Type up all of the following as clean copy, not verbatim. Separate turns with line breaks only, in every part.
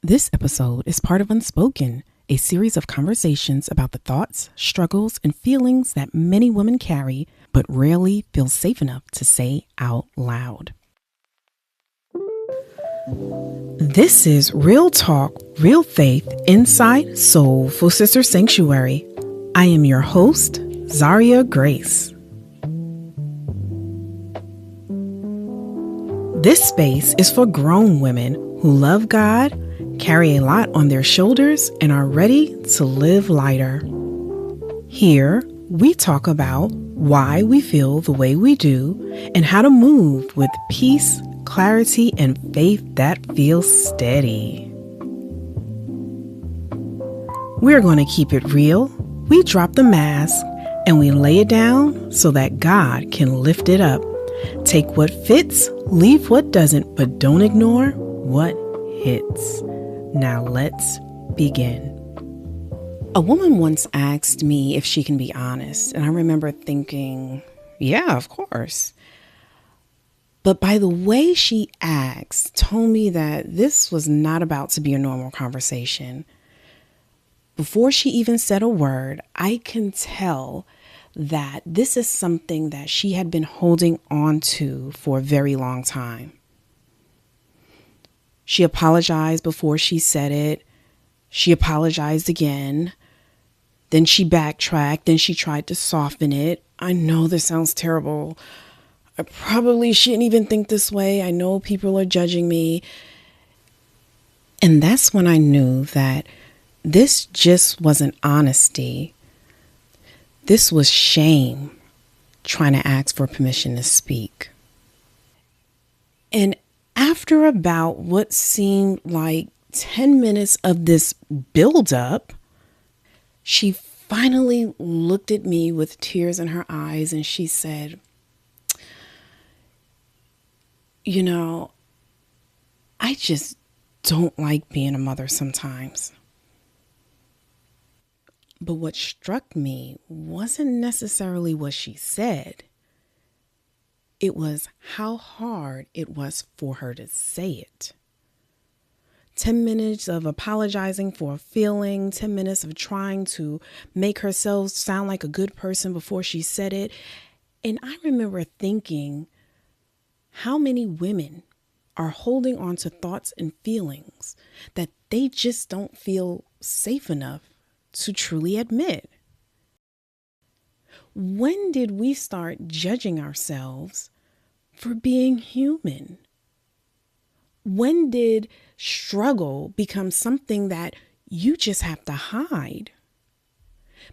This episode is part of Unspoken, a series of conversations about the thoughts, struggles, and feelings that many women carry but rarely feel safe enough to say out loud. This is Real Talk, Real Faith, Inside Soulful Sister Sanctuary. I am your host, Zaria Grace. This space is for grown women who love God, carry a lot on their shoulders, and are ready to live lighter. Here, we talk about why we feel the way we do and how to move with peace, clarity, and faith that feels steady. We're going to keep it real. We drop the mask and we lay it down so that God can lift it up. Take what fits, leave what doesn't, but don't ignore what hits. Now let's begin. A woman once asked me if she can be honest, and I remember thinking, yeah, of course. But by the way she asked, told me that this was not about to be a normal conversation. Before she even said a word, I can tell that this is something that she had been holding on to for a very long time. She apologized before she said it. She apologized again. Then she backtracked. Then she tried to soften it. I know this sounds terrible. I probably shouldn't even think this way. I know people are judging me. And that's when I knew that this just wasn't honesty. This was shame trying to ask for permission to speak. And after about what seemed like 10 minutes of this buildup, she finally looked at me with tears in her eyes and she said, "You know, I just don't like being a mother sometimes." But what struck me wasn't necessarily what she said. It was how hard it was for her to say it. 10 minutes of apologizing for a feeling, 10 minutes of trying to make herself sound like a good person before she said it. And I remember thinking, how many women are holding on to thoughts and feelings that they just don't feel safe enough to truly admit? When did we start judging ourselves for being human? When did struggle become something that you just have to hide?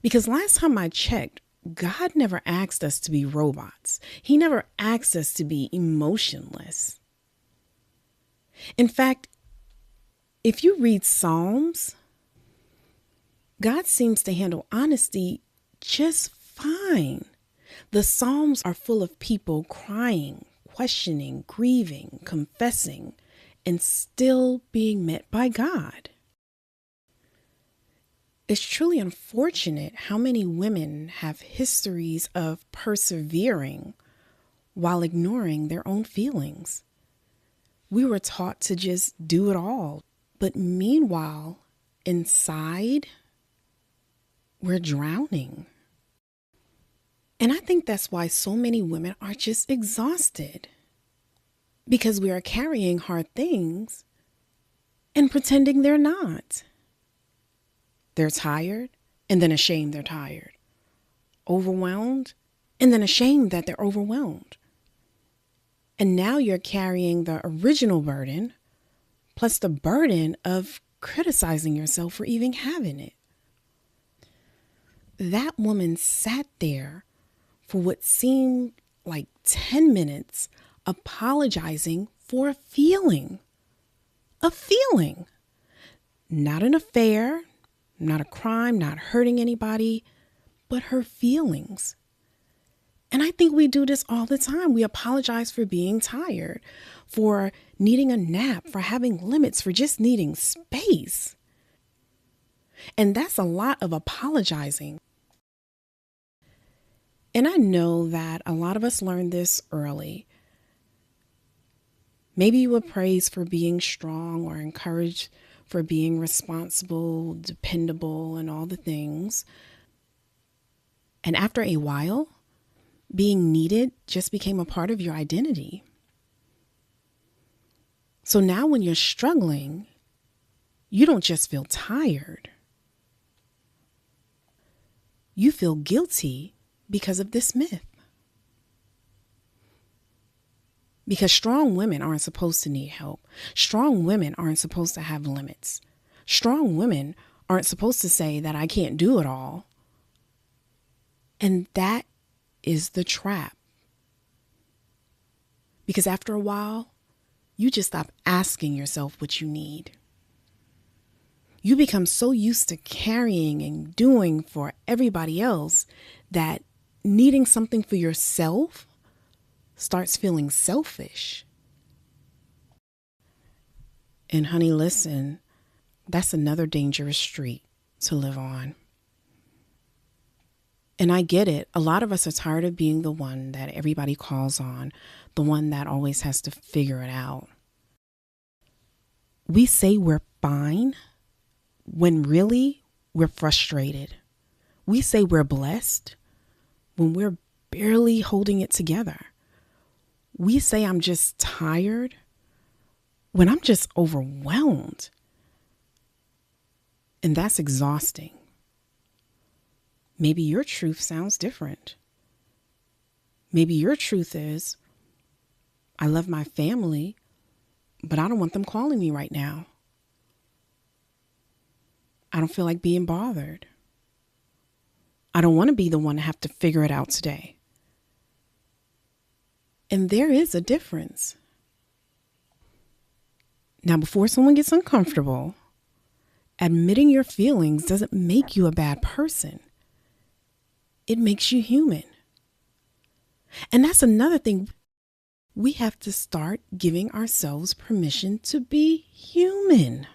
Because last time I checked, God never asked us to be robots. He never asked us to be emotionless. In fact, if you read Psalms, God seems to handle honesty just fine. The Psalms are full of people crying, questioning, grieving, confessing, and still being met by God. It's truly unfortunate how many women have histories of persevering while ignoring their own feelings. We were taught to just do it all, but meanwhile, inside, we're drowning. And I think that's why so many women are just exhausted. Because we are carrying hard things and pretending they're not. They're tired and then ashamed they're tired. Overwhelmed and then ashamed that they're overwhelmed. And now you're carrying the original burden plus the burden of criticizing yourself for even having it. That woman sat there for what seemed like 10 minutes apologizing for a feeling. A feeling. Not an affair, not a crime, not hurting anybody, but her feelings. And I think we do this all the time. We apologize for being tired, for needing a nap, for having limits, for just needing space. And that's a lot of apologizing. And I know that a lot of us learned this early. Maybe you were praised for being strong or encouraged for being responsible, dependable, and all the things. And after a while, being needed just became a part of your identity. So now when you're struggling, you don't just feel tired. You feel guilty because of this myth. Because strong women aren't supposed to need help. Strong women aren't supposed to have limits. Strong women aren't supposed to say that I can't do it all. And that is the trap. Because after a while, you just stop asking yourself what you need. You become so used to carrying and doing for everybody else that needing something for yourself starts feeling selfish. And honey, listen, that's another dangerous street to live on. And I get it. A lot of us are tired of being the one that everybody calls on, the one that always has to figure it out. We say we're fine when really we're frustrated. We say we're blessed when we're barely holding it together. We say I'm just tired when I'm just overwhelmed. And that's exhausting. Maybe your truth sounds different. Maybe your truth is, I love my family, but I don't want them calling me right now. I don't feel like being bothered. I don't want to be the one to have to figure it out today. And there is a difference. Now, before someone gets uncomfortable, admitting your feelings doesn't make you a bad person. It makes you human. And that's another thing. We have to start giving ourselves permission to be human.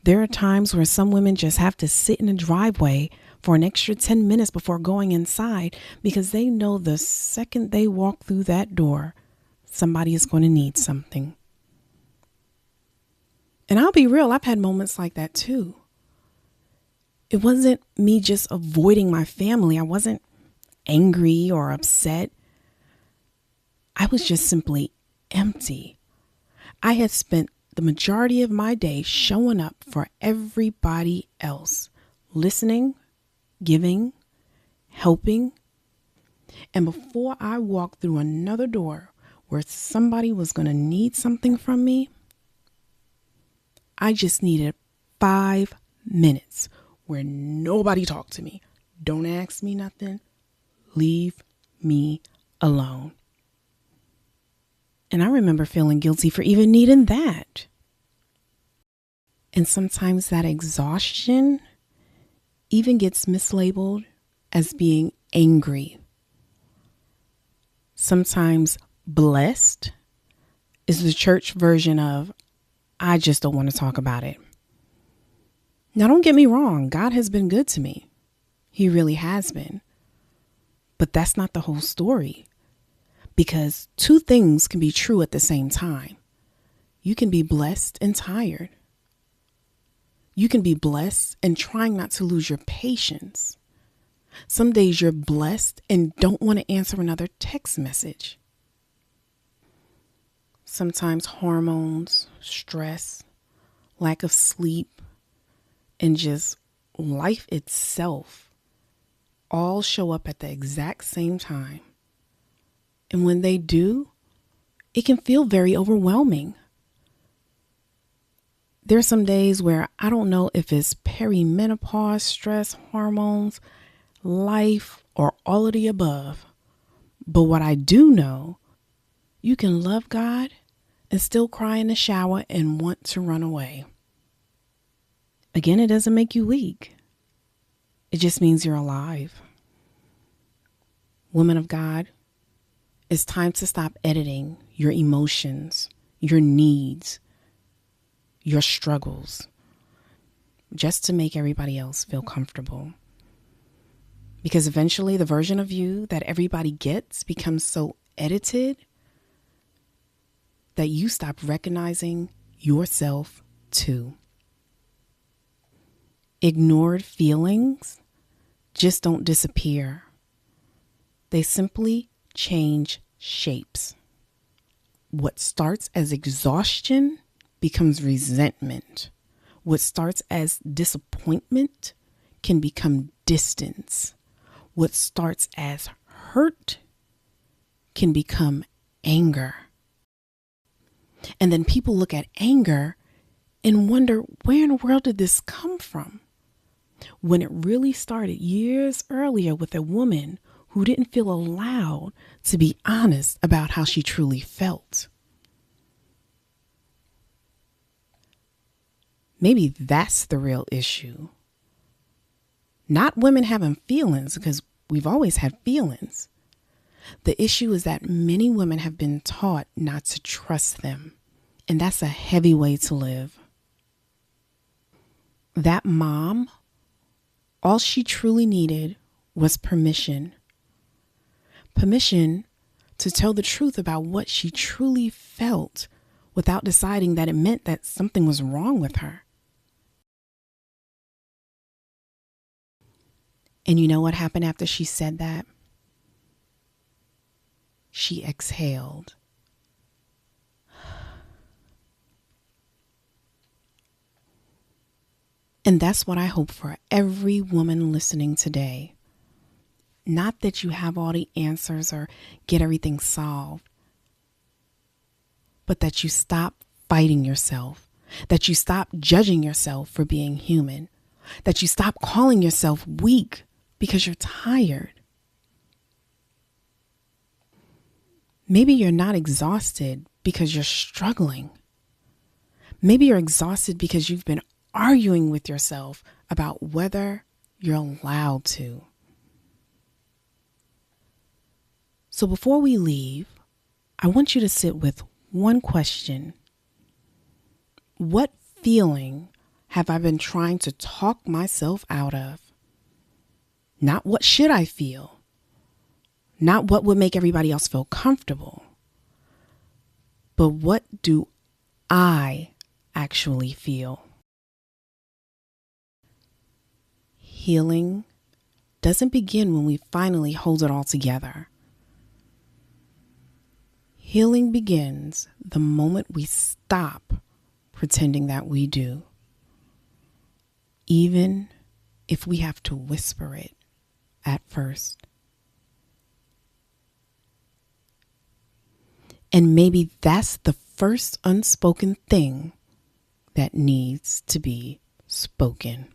There are times where some women just have to sit in a driveway for an extra 10 minutes before going inside because they know the second they walk through that door, somebody is going to need something. And I'll be real, I've had moments like that too. It wasn't me just avoiding my family. I wasn't angry or upset. I was just simply empty. I had spent the majority of my day showing up for everybody else, listening, giving, helping. And before I walked through another door where somebody was going to need something from me, I just needed 5 minutes where nobody talked to me. Don't ask me nothing. Leave me alone. And I remember feeling guilty for even needing that. And sometimes that exhaustion even gets mislabeled as being angry. Sometimes blessed is the church version of, I just don't want to talk about it. Now, don't get me wrong. God has been good to me. He really has been. But that's not the whole story. Because two things can be true at the same time. You can be blessed and tired. You can be blessed and trying not to lose your patience. Some days you're blessed and don't want to answer another text message. Sometimes hormones, stress, lack of sleep, and just life itself all show up at the exact same time. And when they do, it can feel very overwhelming. There's some days where I don't know if it's perimenopause, stress, hormones, life, or all of the above. But what I do know, you can love God and still cry in the shower and want to run away. Again, it doesn't make you weak. It just means you're alive. Women of God, it's time to stop editing your emotions, your needs, your struggles, just to make everybody else feel comfortable. Because eventually the version of you that everybody gets becomes so edited that you stop recognizing yourself too. Ignored feelings just don't disappear. They simply change shapes. What starts as exhaustion becomes resentment. What starts as disappointment can become distance. What starts as hurt can become anger. And then people look at anger and wonder, where in the world did this come from? When it really started years earlier with a woman who didn't feel allowed to be honest about how she truly felt. Maybe that's the real issue. Not women having feelings, because we've always had feelings. The issue is that many women have been taught not to trust them, and that's a heavy way to live. That mom, all she truly needed was permission. Permission to tell the truth about what she truly felt without deciding that it meant that something was wrong with her. And you know what happened after she said that? She exhaled. And that's what I hope for every woman listening today. Not that you have all the answers or get everything solved, but that you stop fighting yourself, that you stop judging yourself for being human, that you stop calling yourself weak because you're tired. Maybe you're not exhausted because you're struggling. Maybe you're exhausted because you've been arguing with yourself about whether you're allowed to. So before we leave, I want you to sit with one question. What feeling have I been trying to talk myself out of? Not what should I feel? Not what would make everybody else feel comfortable, but what do I actually feel? Healing doesn't begin when we finally hold it all together. Healing begins the moment we stop pretending that we do, even if we have to whisper it at first. And maybe that's the first unspoken thing that needs to be spoken.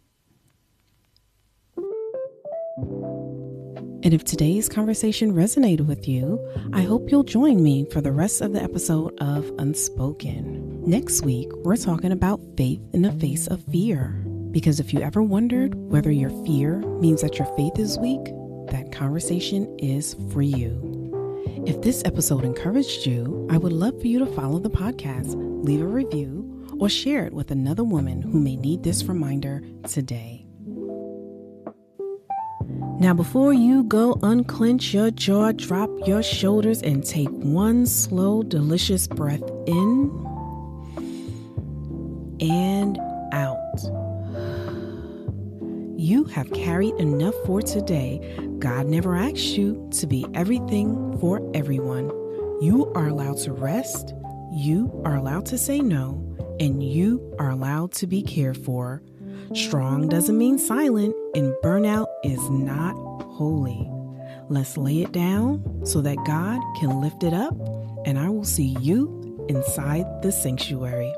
And if today's conversation resonated with you, I hope you'll join me for the rest of the episode of Unspoken. Next week, we're talking about faith in the face of fear. Because if you ever wondered whether your fear means that your faith is weak, that conversation is for you. If this episode encouraged you, I would love for you to follow the podcast, leave a review, or share it with another woman who may need this reminder today. Now, before you go, unclench your jaw, drop your shoulders, and take one slow, delicious breath in and out. You have carried enough for today. God never asked you to be everything for everyone. You are allowed to rest, you are allowed to say no, and you are allowed to be cared for. Strong doesn't mean silent, and burnout is not holy. Let's lay it down so that God can lift it up, and I will see you inside the sanctuary.